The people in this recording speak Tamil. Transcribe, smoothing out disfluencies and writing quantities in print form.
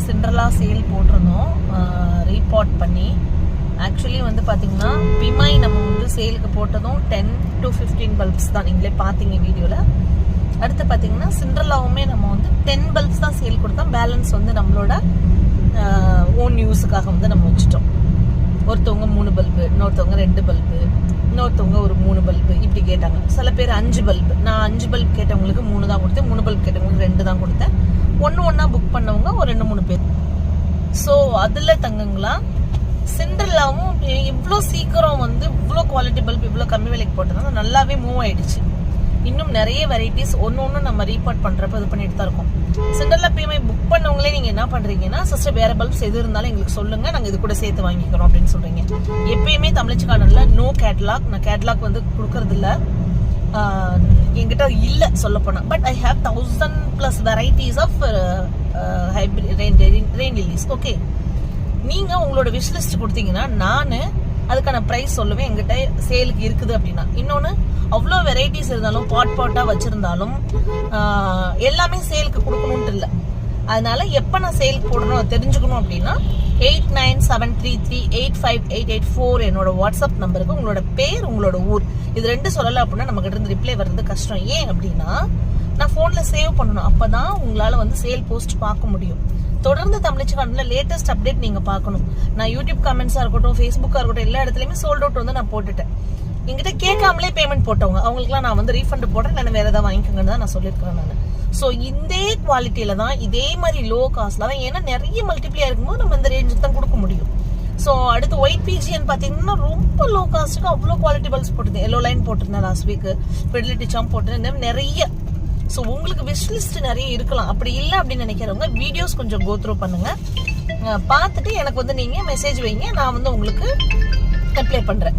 சிண்ட்ரலா சேல் போட்டிருந்தோம் ரீபார்ட் பண்ணி. ஆக்சுவலி வந்து பார்த்தீங்கன்னா பிமை நம்ம வந்து சேலுக்கு போட்டதும் 10 to 15 பல்ப்ஸ் தான், நீங்களே பார்த்தீங்க வீடியோவில். அடுத்து பார்த்தீங்கன்னா சிண்ட்ரலாவுமே நம்ம வந்து 10 பல்ப்ஸ் தான் சேல் கொடுத்தோம். பேலன்ஸ் வந்து நம்மளோட ஓன் யூஸுக்காக வந்து நம்ம வச்சுட்டோம். ஒருத்தவங்க 3 பல்பு, இன்னொருத்தவங்க 2 பல்பு, இன்னொருத்தவங்க ஒரு 3 பல்பு இப்படி கேட்டாங்க. சில பேர் 5 பல்பு. நான் 5 பல்ப் கேட்டவங்களுக்கு 3 தான் கொடுத்தேன், 3 பல்ப் கேட்டவங்களுக்கு 2 தான் கொடுத்தேன். ஒன்றா புக் பண்ணவங்க ஒரு 2-3 பேர். ஸோ அதில் தங்கங்களா சிண்ட்ரலாவும் இவ்வளோ சீக்கிரம் வந்து இவ்வளோ குவாலிட்டி பல்ப் இவ்வளோ கம்மி விலைக்கு போட்டதுனால நல்லாவே மூவ் ஆயிடுச்சு. இன்னும் நிறைய வெரைட்டிஸ் ஒன்று நம்ம ரீபார்ட் பண்ணுறப்ப இது பண்ணிட்டு தான் இருக்கோம். சிண்ட்ரலா பிஎம்ஐ புக் பண்ணவங்களே நீங்கள் என்ன பண்ணுறீங்கன்னா, சிஸ்டர் வேறு பல்ப்ஸ் எது இருந்தாலும் எங்களுக்கு சொல்லுங்கள், நாங்கள் இது கூட சேர்த்து வாங்கிக்கிறோம் அப்படின்னு சொல்கிறீங்க. எப்பயுமே தமிழ் சேனலில் நோ கேட்லாக், நான் கேட்லாக் வந்து கொடுக்கறதில்ல, என்கிட்ட இல்லை சொல்லப்போனால். But I have 1000+ varieties of hybrid rain lilies. Okay, நீங்கள் உங்களோட விஷ் லிஸ்ட் கொடுத்தீங்கன்னா நான் அதுக்கான ப்ரைஸ் சொல்லுவேன் எங்கிட்ட சேலுக்கு இருக்குது அப்படின்னா. இன்னொன்று, அவ்வளோ வெரைட்டிஸ் இருந்தாலும் பாட்டாக வச்சுருந்தாலும் எல்லாமே சேலுக்கு கொடுக்கணுன்ட்டு இல்லை. அதனால எப்போ நான் சேலுக்கு போடணும் தெரிஞ்சுக்கணும் அப்படின்னா 8973385884 என்னோட வாட்ஸ்அப் நம்பருக்கு உங்களோட பேர், உங்களோட ஊர், இது 2 சொல்லலை அப்படின்னா நமக்கு இருந்து ரிப்ளை வர்றது கஷ்டம். ஏன் அப்படின்னா நான் ஃபோனில் சேவ் பண்ணணும், அப்போ தான் உங்களால் வந்து சேல் போஸ்ட் பார்க்க முடியும். தொடர்ந்து தமிழ் சேனலில் லேட்டஸ்ட் அப்டேட் நீங்கள் பார்க்கணும். நான் யூடியூப் கமெண்ட்ஸாக இருக்கட்டும், ஃபேஸ்புக்காக இருக்கட்டும், எல்லா இடத்துலையுமே சோல்ட் அவுட் வந்து நான் போட்டுட்டேன். எங்கிட்ட கேட்காமலே பேமெண்ட் போட்டவங்க அவங்களுக்குலாம் நான் வந்து ரீஃபண்ட் போடுறேன், நான் வேறு ஏதாவது வாங்கிக்கோங்கன்னு தான் நான் சொல்லியிருக்கேன் நான். ஸோ இதே குவாலிட்டியில் தான், இதே மாதிரி லோ காஸ்ட்டில் தான், ஏன்னா நிறைய மல்டிப்ளியாக இருக்கும்போது நம்ம இந்த ரேஞ்சுக்கு தான் கொடுக்க முடியும். ஸோ அடுத்து ஒயிட் பிஜின்னு பார்த்தீங்கன்னா ரொம்ப லோ காஸ்ட்டுக்கு அவ்வளோ குவாலிட்டி பல்ப்ஸ் போட்டிருந்தேன். எல்லோ லைன் போட்டிருந்தேன் லாஸ்ட் வீக்கு, ஃபெடிலிட்டி சாம் போட்டிருந்தேன், நிறைய. ஸோ உங்களுக்கு விஷ் லிஸ்ட் நிறைய இருக்கலாம். அப்படி இல்லை அப்படின்னு நினைக்கிறவங்க வீடியோஸ் கொஞ்சம் கோத்ரூ பண்ணுங்க, பார்த்துட்டு எனக்கு வந்து நீங்கள் மெசேஜ் வைங்க, நான் வந்து உங்களுக்கு ரிப்ளை பண்ணுறேன்.